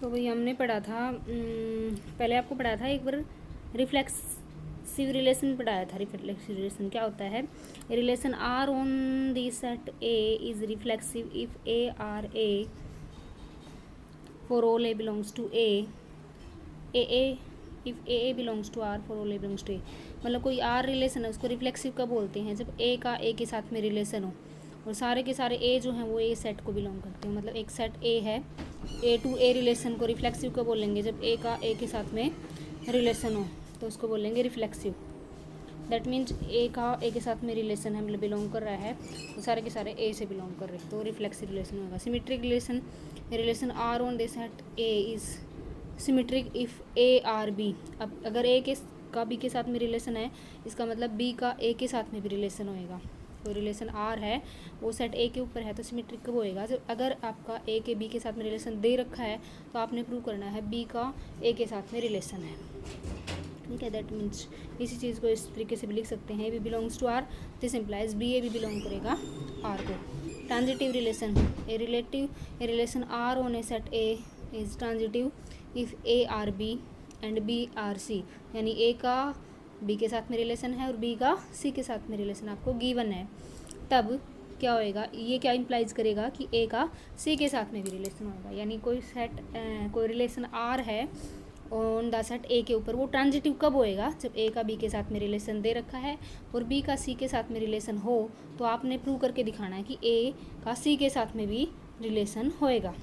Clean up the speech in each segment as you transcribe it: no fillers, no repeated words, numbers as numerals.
तो वही हमने पढ़ा था, पहले आपको पढ़ा था एक बार रिफ्लेक्सिव रिलेशन पढ़ाया था। रिफ्लेक्सिव रिलेशन क्या होता है? Relation R on the set A is reflexive if A R A for all A belongs to A if A belongs to R for all A belongs to A. मतलब कोई R relation है उसको reflexive कब बोलते हैं? जब ए का ए के साथ में रिलेशन हो और सारे के सारे ए जो हैं वो ए सेट को बिलोंग करते हैं। मतलब एक सेट ए है, ए टू ए रिलेशन को रिफ्लेक्सिव कब बोलेंगे? जब ए का ए के साथ में रिलेशन हो तो उसको बोलेंगे रिफ्लेक्सिव। दैट मीन्स ए का ए के साथ में रिलेशन है, मतलब बिलोंग कर रहा है तो सारे के सारे ए से बिलोंग कर रहे हैं, तो रिफ्लेक्सिव रिलेशन होगा। Symmetric relation, relation R on this set A is symmetric if A R B. अब अगर ए के का बी के साथ में रिलेशन है, इसका मतलब बी का ए के साथ में भी रिलेशन होएगा। तो रिलेशन आर है वो सेट ए के ऊपर है तो सिमेट्रिक कब होएगा? जब अगर आपका ए के बी के साथ में रिलेशन दे रखा है तो आपने प्रूव करना है बी का ए के साथ में रिलेशन है। ठीक है, दैट मीन्स इसी चीज़ को इस तरीके से भी लिख सकते हैं, A B belongs to R, this implies B A भी बिलोंग करेगा आर को। Transitive relation, a relation R on a set A is transitive if A R B and B R C. यानी ए का B के साथ में relation है और बी का सी के साथ में रिलेशन आपको गिवन है, तब क्या होएगा? ये क्या इम्प्लाइज करेगा कि ए का सी के साथ में भी रिलेशन होगा। यानी कोई सेट कोई रिलेशन आर है ऑन द सेट ए के ऊपर, वो ट्रांजिटिव कब होएगा? जब ए का बी के साथ में रिलेशन दे रखा है और बी का सी के साथ में रिलेशन हो, तो आपने प्रूव करके दिखाना है कि ए का सी के साथ में भी रिलेशन होएगा।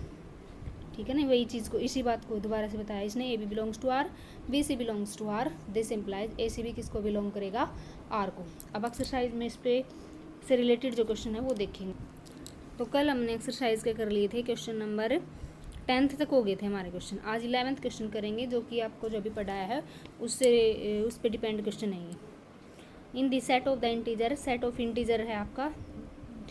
ठीक है ना, वही चीज़ को, इसी बात को दोबारा से बताया इसने, A B belongs to R, B C belongs to R, this implies A C B किसको बिलोंग करेगा? आर को। अब एक्सरसाइज में इस पे से रिलेटेड जो क्वेश्चन है वो देखेंगे। तो कल हमने एक्सरसाइज के कर लिए थे, क्वेश्चन नंबर 10th तक हो गए थे हमारे क्वेश्चन। आज 11th क्वेश्चन करेंगे जो कि आपको जो भी पढ़ाया है उससे उस पर डिपेंड क्वेश्चन है ये। In the set of the integer, set of integer है आपका,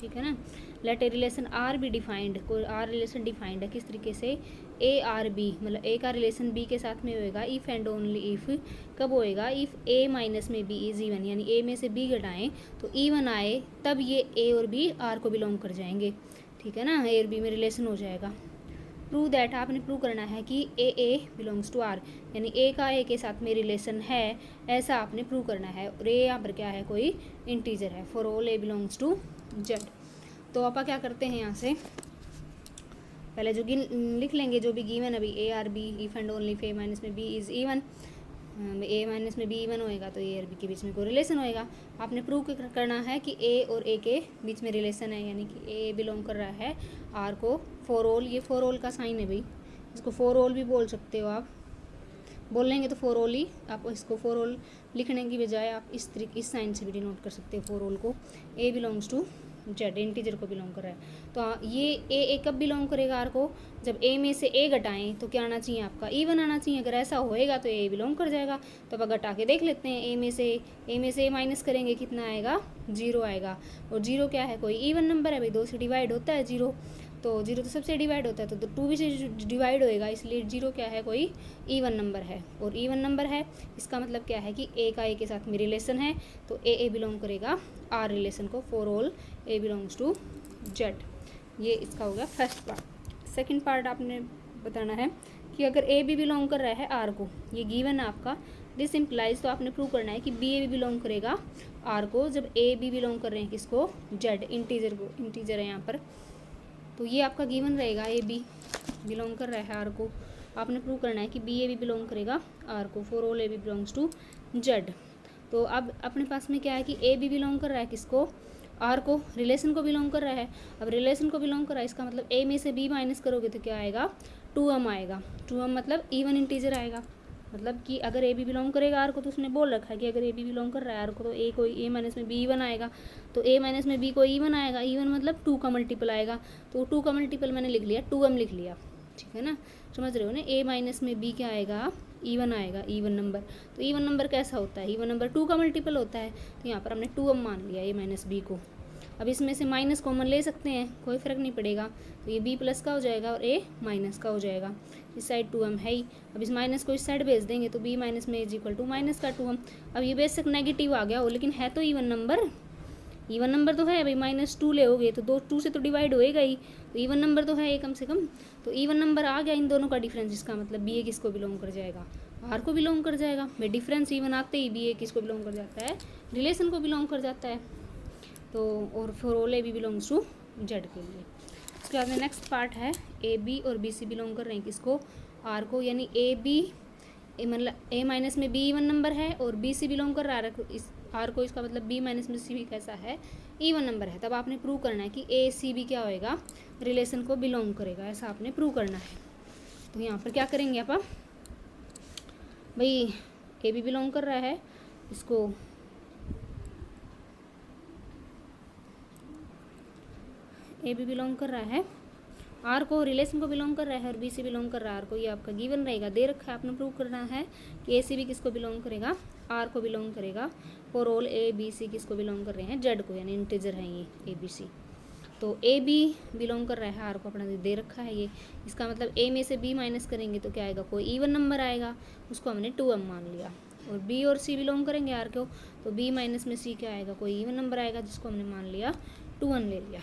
ठीक है ना। Let a relation R be defined, कोई आर रिलेशन डिफाइंड है किस तरीके से? ए आर बी, मतलब ए का रिलेशन बी के साथ में होएगा इफ़ एंड ओनली इफ़, कब होएगा? इफ़ ए माइनस में बी इज़ इवन, यानी ए में से बी घटाएं तो इवन आए, तब ये ए और बी आर को बिलोंग कर जाएंगे। ठीक है ना, ए और बी में रिलेशन हो जाएगा। प्रूव दैट, आपने प्रूव करना है कि ए बिलोंग्स टू आर, यानी ए का ए के साथ में रिलेशन है, ऐसा आपने प्रूव करना है। और ए यहाँ पर क्या है? कोई इंटीजर है। For all A belongs to Z. तो आप क्या करते हैं, यहाँ से पहले जो लिख लेंगे जो भी गिवन अभी, A R B if and only if A minus में B is even, A minus में बी इवन होएगा तो ए और बी के बीच में कोई रिलेशन होएगा। आपने प्रूव करना है कि ए और ए के बीच में रिलेशन है, यानी कि ए बिलोंग कर रहा है आर को। फॉर ऑल, ये फॉर ऑल का साइन है भाई, इसको फॉर ऑल भी बोल सकते हो आप, बोल लेंगे तो फॉर ऑल ही, आप इसको फॉर ऑल लिखने की बजाय आप इस तरीके इस साइन से भी डिनोट कर सकते हो फॉर ऑल को। ए बिलोंग्स टू जेड, इंटीजर को बिलोंग कर रहा है। तो ये ए कब बिलोंग करेगा आर को? जब ए में से ए घटाएं तो क्या आना चाहिए आपका? इवन आना चाहिए। अगर ऐसा होएगा तो ए बिलोंग कर जाएगा। तो अब घटा के देख लेते हैं, ए में से ए माइनस करेंगे कितना आएगा? 0 आएगा। और 0 क्या है? कोई इवन नंबर है भाई, 2 से डिवाइड होता है 0, तो 0 तो सबसे डिवाइड होता है, तो 2 भी से डिवाइड होएगा, इसलिए 0 क्या है? कोई इवन नंबर है। और इवन नंबर है इसका मतलब क्या है कि ए का ए के साथ में रिलेशन है, तो ए बिलोंग करेगा आर रिलेशन को। For all A belongs to Z, ये इसका हो गया फर्स्ट पार्ट। सेकंड पार्ट आपने बताना है कि अगर ए भी बिलोंग कर रहा है आर को, ये गिवन है आपका, दिस इम्प्लाइज, तो आपने प्रूव करना है कि बी ए भी बिलोंग करेगा आर को। जब ए बी बिलोंग कर रहे हैं किसको? जेड, इंटीजर को, इंटीजर है यहाँ पर, तो ये आपका गिवन रहेगा ए बी बिलोंग कर रहा है आर को। आपने प्रूव करना है कि बी ए भी बिलोंग करेगा आर को। For all A B belongs to Z. तो अब अपने पास में क्या है कि ए बी बिलोंग कर रहा है किसको? आर को, रिलेशन को बिलोंग कर रहा है। अब रिलेशन को बिलोंग कर रहा है, इसका मतलब ए में से बी माइनस करोगे तो क्या आएगा? 2m आएगा। 2m मतलब इवन इंटीजर आएगा। मतलब कि अगर ए बी बिलोंग करेगा आर को, तो उसने बोल रखा है कि अगर ए बी बिलोंग कर रहा है आर को तो ए माइनस में बी इवन आएगा, तो ए माइनस में बी को इवन आएगा। इवन मतलब 2 का मल्टीपल आएगा, तो 2 का मल्टीपल मैंने लिख लिया, 2m लिख लिया। ठीक है ना, समझ रहे हो ना? ए माइनस में बी क्या आएगा? इवन आएगा, इवन नंबर। तो इवन नंबर कैसा होता है? इवन नंबर 2 का मल्टीपल होता है, तो यहाँ पर हमने 2m मान लिया ए माइनस बी को। अब इसमें से माइनस कॉमन ले सकते हैं, कोई फ़र्क नहीं पड़ेगा, तो ये बी प्लस का हो जाएगा और ए माइनस का हो जाएगा। इस साइड 2m है ही, अब इस माइनस को इस साइड भेज देंगे तो बी माइनस में इज इक्वल टू माइनस का 2m। अब ये बेशक नेगेटिव आ गया हो, लेकिन है तो इवन नंबर, इवन नंबर तो है भाई, -2 लोगे तो 2 से तो डिवाइड होएगा ही, तो इवन नंबर तो है ये कम से कम। तो इवन नंबर आ गया इन दोनों का डिफरेंस, इसका मतलब बी ए किसको बिलोंग कर जाएगा, आर को बिलोंग कर जाएगा। भाई डिफरेंस इवन आते ही बी ए किसको बिलोंग कर जाता है, रिलेशन को बिलोंग कर जाता है। तो और for all A B belongs to Z के लिए। उसके बाद में नेक्स्ट पार्ट है ए बी और बी सी बिलोंग कर रहे हैं किसको, आर को, यानी ए बी मतलब ए माइनस में बी इवन नंबर है और बी सी बिलोंग कर रहा है इस आर को, इसका मतलब बी माइनस में सी भी कैसा है, इवन नंबर है। तब आपने प्रूव करना है कि ए सी बी क्या होएगा, रिलेशन को बिलोंग करेगा, ऐसा आपने प्रूव करना है। तो यहाँ पर क्या करेंगे आप, भाई ए बी बिलोंग कर रहा है इसको, ए बी बिलोंग कर रहा है आर को, रिलेशन को बिलोंग कर रहा है, और बी सी बिलोंग कर रहा है आर को। ये आपका गिवन रहेगा, दे रखा है, आपने प्रूव करना है कि ए सी बी किसको बिलोंग करेगा, आर को बिलोंग करेगा। For all A B C किसको बिलोंग कर रहे हैं, जेड को, यानी इंटीजर है ये ए बी सी। तो ए बी बिलोंग कर रहा है आर को, अपना दे रखा है ये, इसका मतलब ए में से बी माइनस करेंगे तो क्या आएगा, कोई इवन नंबर आएगा, उसको हमने 2m मान लिया। और बी और सी बिलोंग करेंगे आर को, तो बी माइनस में सी क्या आएगा, कोई इवन नंबर आएगा, जिसको हमने मान लिया 2n ले लिया।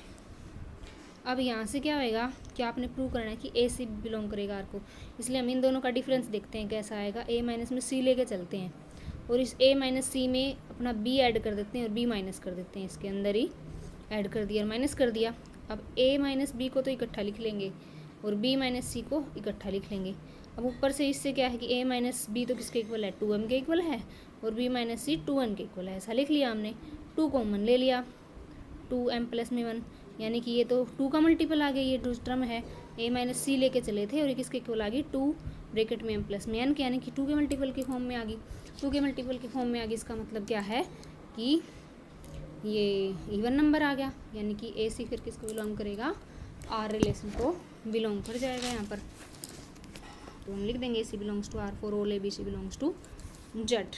अब यहाँ से क्या होएगा कि आपने प्रूव करना है कि ए सी बिलोंग करेगा आर को, इसलिए हम इन दोनों का डिफरेंस देखते हैं कैसा आएगा। ए माइनस में सी लेके चलते हैं और इस ए माइनस सी में अपना बी ऐड कर देते हैं और बी माइनस कर देते हैं, इसके अंदर ही ऐड कर दिया और माइनस कर दिया। अब ए माइनस बी को तो इकट्ठा लिख लेंगे और बी माइनस सी को इकट्ठा लिख लेंगे। अब ऊपर से इससे क्या है कि ए माइनस बी तो किसके इक्वल है, 2m के इक्वल है, और बी माइनस सी 2n के इक्वल है, ऐसा लिख लिया हमने। 2 कॉमन ले लिया, 2m प्लस में 1, यानी कि ये तो 2 का मल्टीपल आ गया, ये टर्म है, ए माइनस सी लेके चले थे और ये किसके इक्वल आ गई, 2 ब्रैकेट में m प्लस में n के, यानी कि 2 के मल्टीपल की फॉर्म में आ गई। 2 के मल्टीपल की फॉर्म में आ गई, इसका मतलब क्या है कि ये इवन नंबर आ गया, यानी कि ए सी फिर किसको बिलोंग करेगा, आर रिलेशन को बिलोंग कर जाएगा यहाँ पर। तो हम लिख देंगे A C belongs to R, for all A B C belongs to Z.